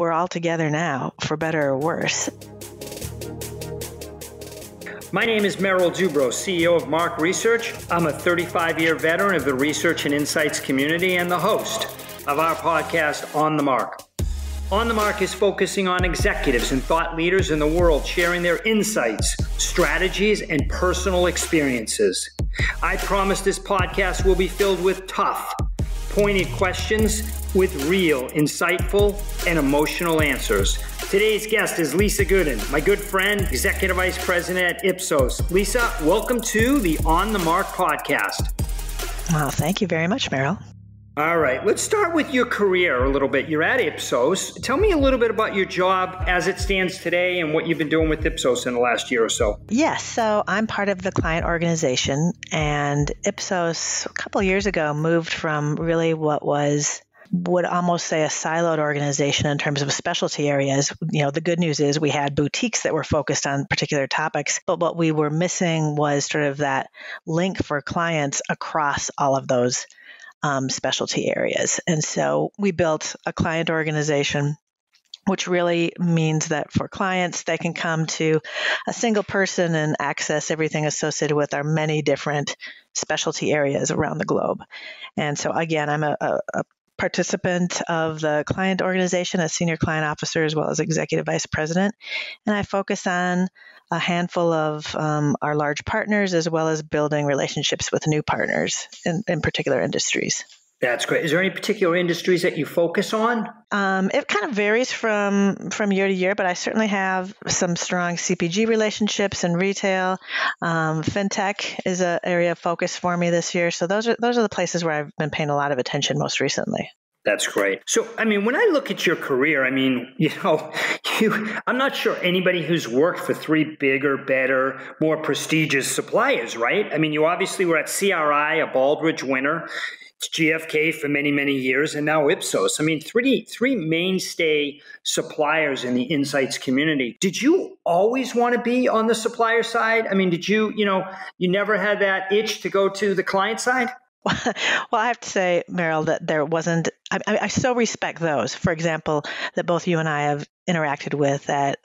we're all together now, for better or worse. My name is Merrill Dubrow, CEO of Mark Research. I'm a 35-year veteran of the research and insights community and the host of our podcast, On the Mark. On the Mark is focusing on executives and thought leaders in the world sharing their insights, strategies, and personal experiences. I promise this podcast will be filled with tough, pointed questions with real, insightful, and emotional answers. Today's guest is Lisa Gudding, my good friend, Executive Vice President at Ipsos. Lisa, welcome to the On the Mark podcast. Well, thank you very much, Merrill. All right, let's start with your career a little bit. You're at Ipsos. Tell me a little bit about your job as it stands today and what you've been doing with Ipsos in the last year or so. Yes, so I'm part of the client organization, and Ipsos a couple of years ago moved from really what would almost say a siloed organization in terms of specialty areas. You know, the good news is we had boutiques that were focused on particular topics, but what we were missing was sort of that link for clients across all of those specialty areas. And so we built a client organization, which really means that for clients, they can come to a single person and access everything associated with our many different specialty areas around the globe. And so again, I'm a participant of the client organization as senior client officer as well as executive vice president. And I focus on a handful of our large partners as well as building relationships with new partners in particular industries. That's great. Is there any particular industries that you focus on? It kind of varies from year to year, but I certainly have some strong CPG relationships in retail. Fintech is an area of focus for me this year. So those are the places where I've been paying a lot of attention most recently. That's great. So, I mean, when I look at your career, I mean, I'm not sure anybody who's worked for three bigger, better, more prestigious suppliers, right? I mean, you obviously were at CRI, a Baldrige winner. It's GFK for many, many years, and now Ipsos. I mean, three mainstay suppliers in the insights community. Did you always want to be on the supplier side? I mean, did you never had that itch to go to the client side? Well, I have to say, Merrill, that there wasn't, I so respect those, for example, that both you and I have interacted with at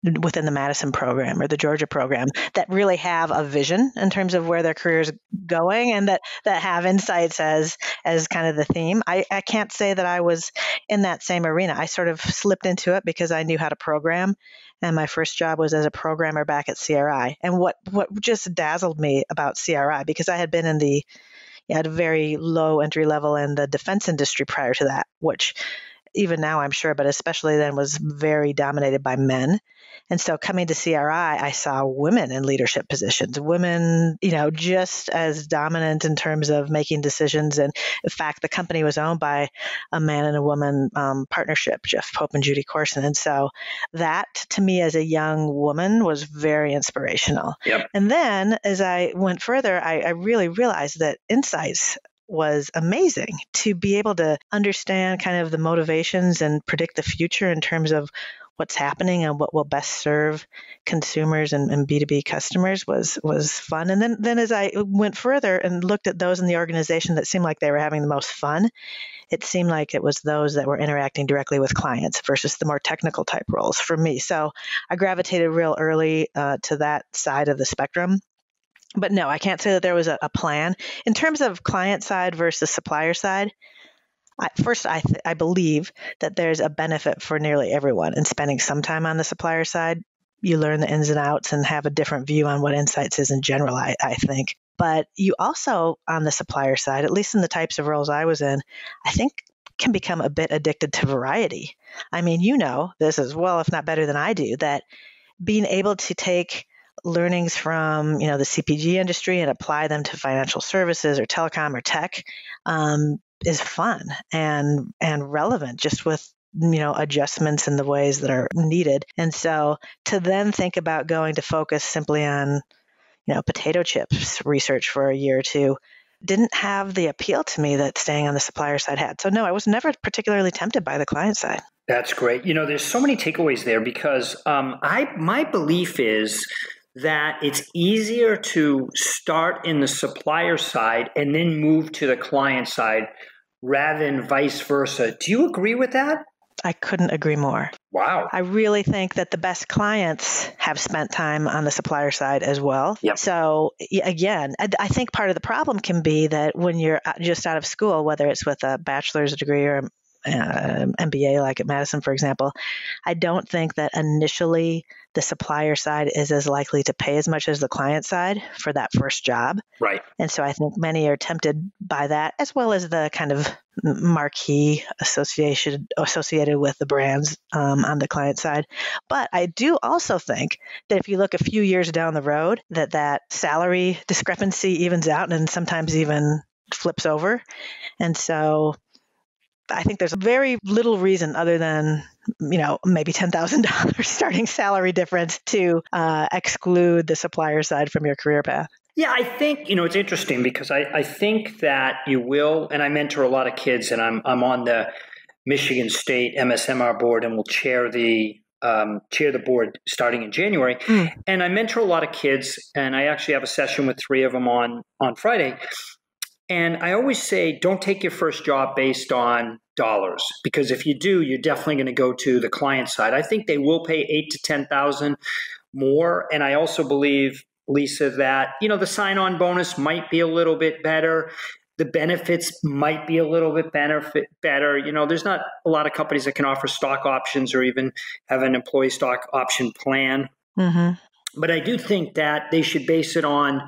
within the Madison program or the Georgia program that really have a vision in terms of where their career is going and that have insights as kind of the theme. I can't say that I was in that same arena. I sort of slipped into it because I knew how to program. And my first job was as a programmer back at CRI. And what just dazzled me about CRI, because I had been at a very low entry level in the defense industry prior to that, which even now I'm sure, but especially then was very dominated by men. And so coming to CRI, I saw women in leadership positions, women, just as dominant in terms of making decisions. And in fact, the company was owned by a man and a woman partnership, Jeff Pope and Judy Corson. And so that to me as a young woman was very inspirational. Yep. And then as I went further, I really realized that insights was amazing to be able to understand kind of the motivations and predict the future in terms of what's happening and what will best serve consumers and B2B customers was fun. And then as I went further and looked at those in the organization that seemed like they were having the most fun, it seemed like it was those that were interacting directly with clients versus the more technical type roles for me. So I gravitated real early to that side of the spectrum. But no, I can't say that there was a plan. In terms of client side versus supplier side, I believe that there's a benefit for nearly everyone in spending some time on the supplier side. You learn the ins and outs and have a different view on what insights is in general, I think. But you also, on the supplier side, at least in the types of roles I was in, I think can become a bit addicted to variety. I mean, this as well, if not better than I do, that being able to take learnings from, the CPG industry and apply them to financial services or telecom or tech is fun and relevant, just with adjustments in the ways that are needed. And so to then think about going to focus simply on potato chips research for a year or two didn't have the appeal to me that staying on the supplier side had. So no, I was never particularly tempted by the client side. That's great. There's so many takeaways there because my belief is that it's easier to start in the supplier side and then move to the client side rather than vice versa. Do you agree with that? I couldn't agree more. Wow. I really think that the best clients have spent time on the supplier side as well. Yep. So again, I think part of the problem can be that when you're just out of school, whether it's with a bachelor's degree or MBA, like at Madison, for example, I don't think that initially the supplier side is as likely to pay as much as the client side for that first job. Right. And so I think many are tempted by that, as well as the kind of marquee associated with the brands on the client side. But I do also think that if you look a few years down the road, that salary discrepancy evens out and sometimes even flips over. And so I think there's very little reason other than, maybe $10,000 starting salary difference to exclude the supplier side from your career path. Yeah, I think, it's interesting because I think that you will, and I mentor a lot of kids, and I'm on the Michigan State MSMR board and will chair the board starting in January. And I mentor a lot of kids, and I actually have a session with 3 of them on Friday. And I always say, don't take your first job based on dollars, because if you do, you're definitely going to go to the client side. I think they will pay $8,000 to $10,000 more. And I also believe, Lisa, that, the sign-on bonus might be a little bit better. The benefits might be a little bit better. There's not a lot of companies that can offer stock options or even have an employee stock option plan. Mm-hmm. But I do think that they should base it on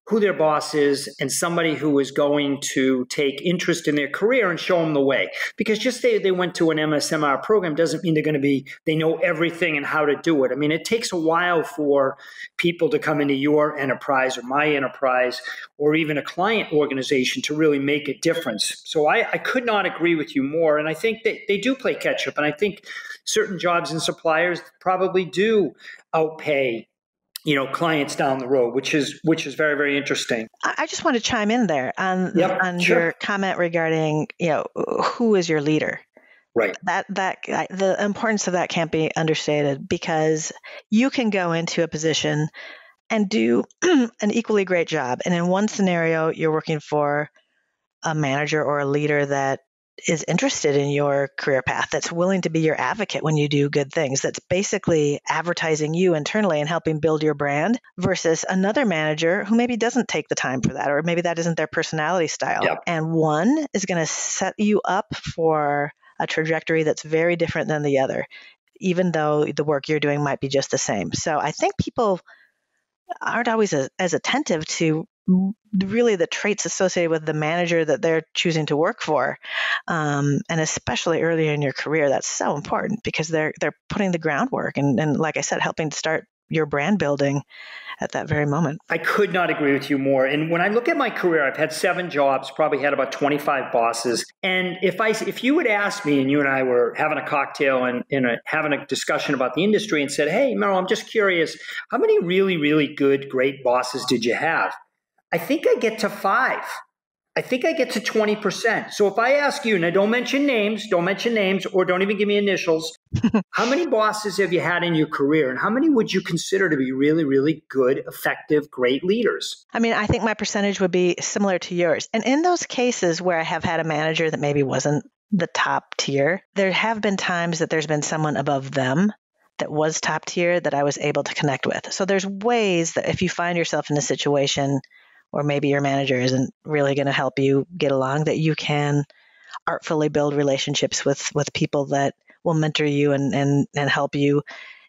who their boss is and somebody who is going to take interest in their career and show them the way. Because just they went to an MSMR program doesn't mean they know everything and how to do it. I mean, it takes a while for people to come into your enterprise or my enterprise or even a client organization to really make a difference. So I could not agree with you more. And I think that they do play catch up. And I think certain jobs and suppliers probably do outpay clients down the road, which is very, very interesting. I just want to chime in there on sure. Your comment regarding, who is your leader? Right. That the importance of that can't be understated, because you can go into a position and do an equally great job. And in one scenario, you're working for a manager or a leader that is interested in your career path, that's willing to be your advocate when you do good things, that's basically advertising you internally and helping build your brand, versus another manager who maybe doesn't take the time for that, or maybe that isn't their personality style. Yep. And one is going to set you up for a trajectory that's very different than the other, even though the work you're doing might be just the same. So I think people aren't always as attentive to really the traits associated with the manager that they're choosing to work for. And especially earlier in your career, that's so important, because they're putting the groundwork and like I said, helping to start your brand building at that very moment. I could not agree with you more. And when I look at my career, I've had 7 jobs, probably had about 25 bosses. And if you would ask me, and you and I were having a cocktail and having a discussion about the industry, and said, hey, Meryl, I'm just curious, how many really, really good, great bosses did you have? I think I get to 5. I think I get to 20%. So if I ask you, now don't mention names, or don't even give me initials, how many bosses have you had in your career, and how many would you consider to be really, really good, effective, great leaders? I mean, I think my percentage would be similar to yours. And in those cases where I have had a manager that maybe wasn't the top tier, there have been times that there's been someone above them that was top tier that I was able to connect with. So there's ways that if you find yourself in a situation or maybe your manager isn't really going to help you get along, that you can artfully build relationships with people that will mentor you and help you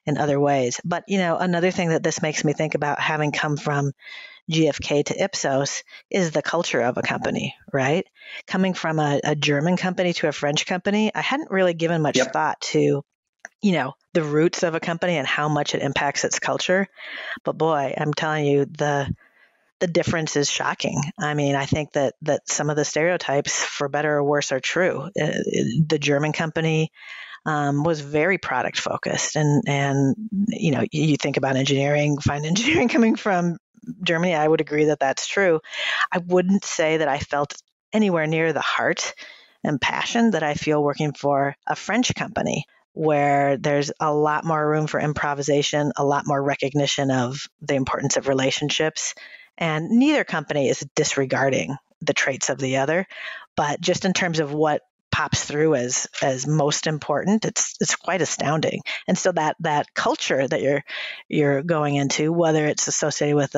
in other ways. But, another thing that this makes me think about, having come from GFK to Ipsos, is the culture of a company, right? Coming from a German company to a French company, I hadn't really given much thought to, the roots of a company and how much it impacts its culture. But boy, I'm telling you, the difference is shocking. I mean, I think that some of the stereotypes, for better or worse, are true. The German company was very product focused, and you think about engineering, fine engineering coming from Germany. I would agree that that's true. I wouldn't say that I felt anywhere near the heart and passion that I feel working for a French company, where there's a lot more room for improvisation, a lot more recognition of the importance of relationships. And neither company is disregarding the traits of the other, but just in terms of what pops through as most important. It's quite astounding. And so that culture that you're going into, whether it's associated with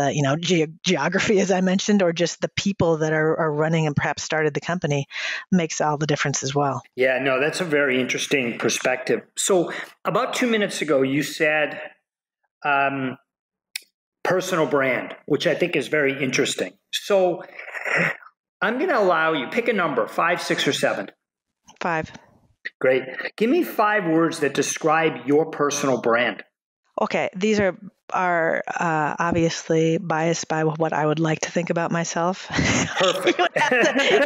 geography, as I mentioned, or just the people that are running and perhaps started the company, makes all the difference as well. Yeah, no, that's a very interesting perspective. So about 2 minutes ago, you said personal brand, which I think is very interesting. So I'm going to allow you, pick a number, 5, 6, or 7. 5. Great. Give me 5 words that describe your personal brand. Okay, these are obviously biased by what I would like to think about myself. Perfect.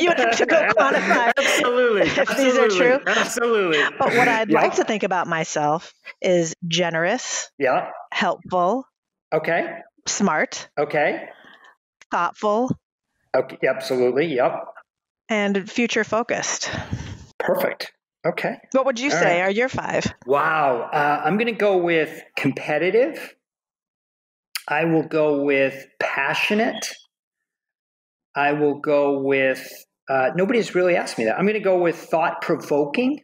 you would have to go quantify if these are true. Absolutely. But what I'd like to think about myself is generous, helpful, smart, thoughtful, absolutely, and future focused. Perfect. Okay. What would you say are your 5? Wow. I'm going to go with competitive. I will go with passionate. I will go with, nobody's really asked me that. I'm going to go with thought-provoking.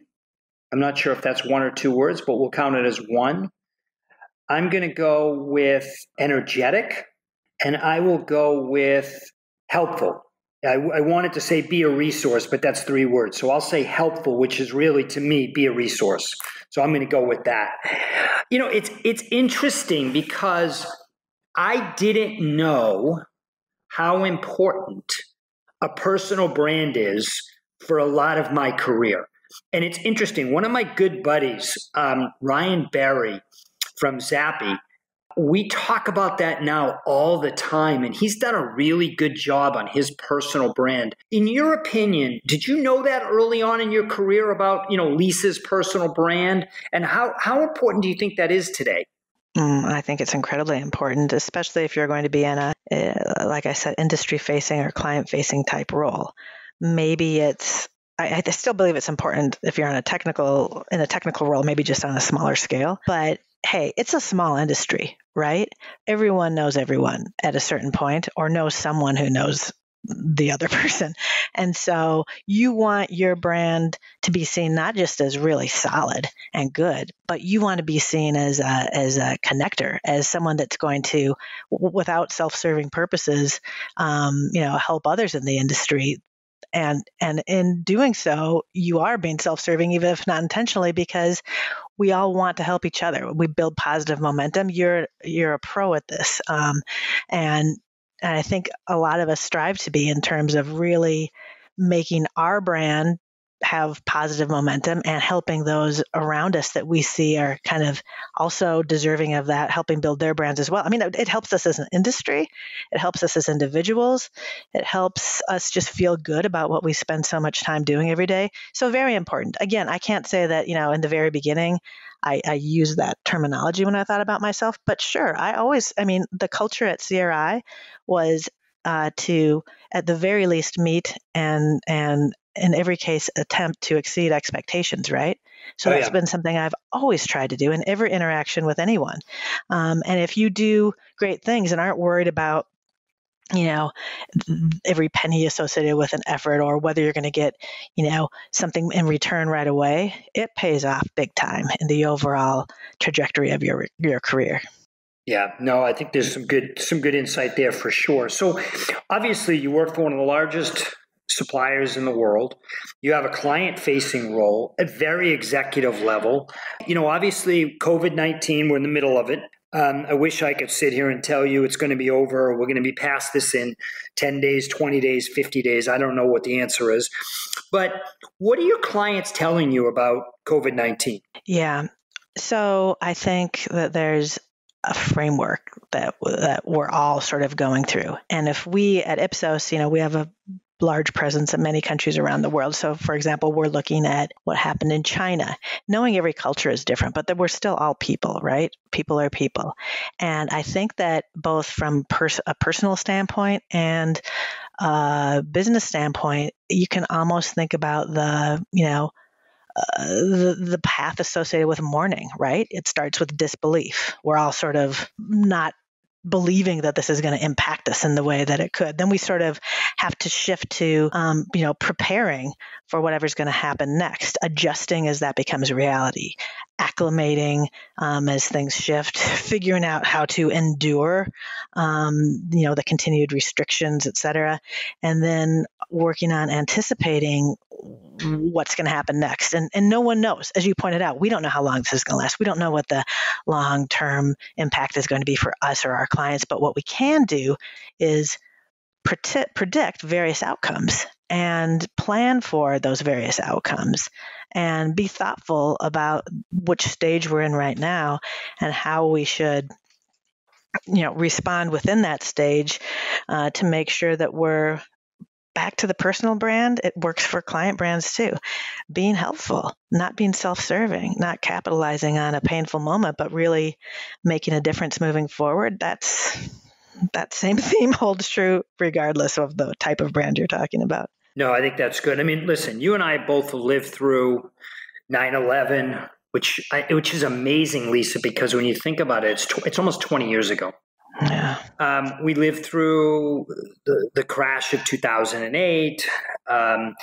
I'm not sure if that's 1 or 2 words, but we'll count it as 1. I'm going to go with energetic, and I will go with helpful. I wanted to say be a resource, but that's 3 words. So I'll say helpful, which is really, to me, be a resource. So I'm going to go with that. It's interesting because I didn't know how important a personal brand is for a lot of my career. And it's interesting. One of my good buddies, Ryan Barry from Zappy, we talk about that now all the time, and he's done a really good job on his personal brand. In your opinion, did you know that early on in your career about, Lisa's personal brand? And how important do you think that is today? I think it's incredibly important, especially if you're going to be in a, like I said, industry-facing or client-facing type role. Maybe I still believe it's important if you're in a technical role, maybe just on a smaller scale. But hey, it's a small industry, right? Everyone knows everyone at a certain point, or knows someone who knows the other person. And so you want your brand to be seen not just as really solid and good, but you want to be seen as a connector, as someone that's going to, without self-serving purposes, help others in the industry. And in doing so, you are being self-serving, even if not intentionally, because we all want to help each other. We build positive momentum. You're a pro at this, and I think a lot of us strive to be, in terms of really making our brand have positive momentum and helping those around us that we see are kind of also deserving of that, helping build their brands as well. I mean, it helps us as an industry. It helps us as individuals. It helps us just feel good about what we spend so much time doing every day. So very important. Again, I can't say that, in the very beginning, I used that terminology when I thought about myself, but sure, the culture at CRI was to, at the very least, meet and in every case, attempt to exceed expectations, right? So that's been something I've always tried to do in every interaction with anyone. And if you do great things and aren't worried about, every penny associated with an effort, or whether you're going to get, something in return right away, it pays off big time in the overall trajectory of your career. Yeah, no, I think there's some good insight there for sure. So obviously you work for one of the largest suppliers in the world. You have a client-facing role at very executive level. Obviously COVID-19, we're in the middle of it. I wish I could sit here and tell you it's going to be over. We're going to be past this in 10 days, 20 days, 50 days. I don't know what the answer is. But what are your clients telling you about COVID-19? Yeah. So I think that there's a framework that we're all sort of going through. And if we at Ipsos, we have a large presence in many countries around the world. So, for example, we're looking at what happened in China. Knowing every culture is different, but that we're still all people, right? People are people. And I think that both from a personal standpoint and a business standpoint, you can almost think about the path associated with mourning, right? It starts with disbelief. We're all sort of not believing that this is going to impact us in the way that it could. Then we sort of have to shift to, preparing for whatever's going to happen next, adjusting as that becomes reality, acclimating as things shift, figuring out how to endure, the continued restrictions, et cetera, and then working on anticipating what's going to happen next. And no one knows. As you pointed out, we don't know how long this is going to last. We don't know what the long-term impact is going to be for us or our clients. But what we can do is predict various outcomes and plan for those various outcomes and be thoughtful about which stage we're in right now and how we should respond within that stage to make sure that we're back to the personal brand. It works for client brands too. Being helpful, not being self-serving, not capitalizing on a painful moment, but really making a difference moving forward. That same theme holds true regardless of the type of brand you're talking about. No, I think that's good. I mean, listen, you and I both lived through 9/11, which is amazing, Lisa, because when you think about it, it's almost 20 years ago. Yeah. We lived through the crash of 2008, and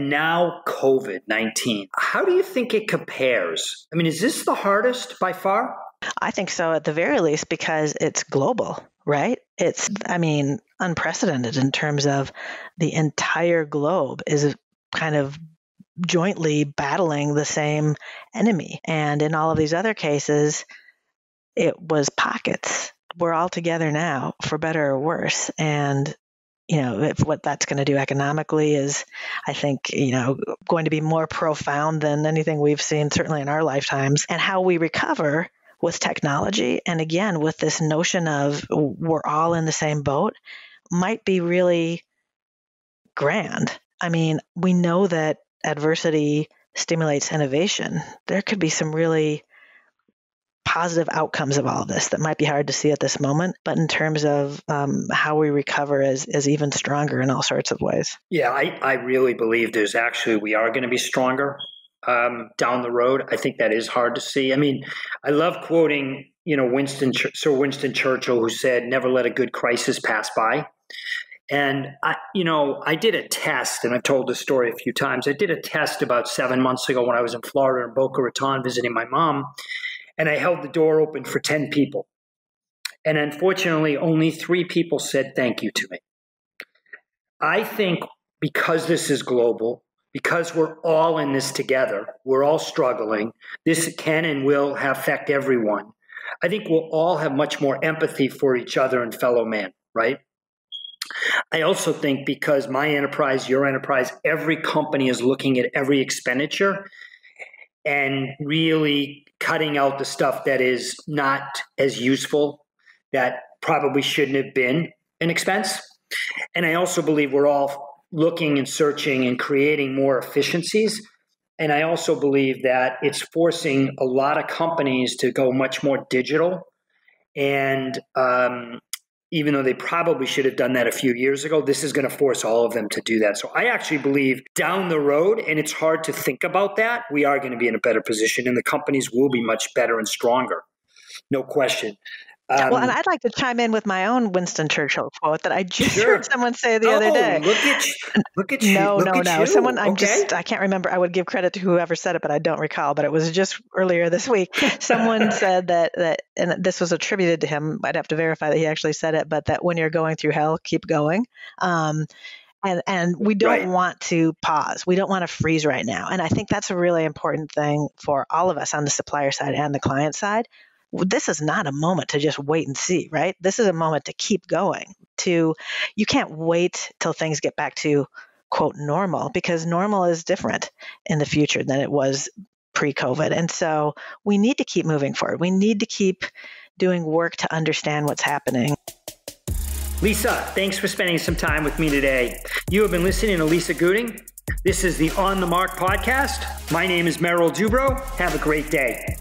now COVID-19. How do you think it compares? I mean, is this the hardest by far? I think so, at the very least, because it's global, right? It's, unprecedented in terms of the entire globe is kind of jointly battling the same enemy. And in all of these other cases, it was pockets. We're all together now, for better or worse. And, if what that's going to do economically is, I think, going to be more profound than anything we've seen, certainly in our lifetimes. And how we recover with technology, and again, with this notion of we're all in the same boat, might be really grand. I mean, we know that adversity stimulates innovation. There could be some really positive outcomes of all of this that might be hard to see at this moment, but in terms of how we recover is even stronger in all sorts of ways. Yeah, I really believe we are going to be stronger down the road. I think that is hard to see. I mean, I love quoting, Sir Winston Churchill, who said, "Never let a good crisis pass by." And I did a test, and I've told this story a few times. I did a test about 7 months ago when I was in Florida in Boca Raton visiting my mom. And I held the door open for 10 people. And unfortunately, only 3 people said thank you to me. I think because this is global, because we're all in this together, we're all struggling, this can and will affect everyone. I think we'll all have much more empathy for each other and fellow man, right? I also think because my enterprise, your enterprise, every company is looking at every expenditure and really cutting out the stuff that is not as useful, that probably shouldn't have been an expense. And I also believe we're all looking and searching and creating more efficiencies. And I also believe that it's forcing a lot of companies to go much more digital. And even though they probably should have done that a few years ago, this is going to force all of them to do that. So I actually believe down the road, and it's hard to think about that, we are going to be in a better position and the companies will be much better and stronger. No question. Well, and I'd like to chime in with my own Winston Churchill quote that I just heard someone say the other day. Look at you. No. Someone, I can't remember. I would give credit to whoever said it, but I don't recall. But it was just earlier this week. Someone said that, and this was attributed to him. I'd have to verify that he actually said it, but that when you're going through hell, keep going. And we don't want to pause. We don't want to freeze right now. And I think that's a really important thing for all of us on the supplier side and the client side. This is not a moment to just wait and see, right? This is a moment to keep going. You can't wait till things get back to, quote, normal, because normal is different in the future than it was pre-COVID. And so we need to keep moving forward. We need to keep doing work to understand what's happening. Lisa, thanks for spending some time with me today. You have been listening to Lisa Gudding. This is the On the Mark podcast. My name is Merrill Dubrow. Have a great day.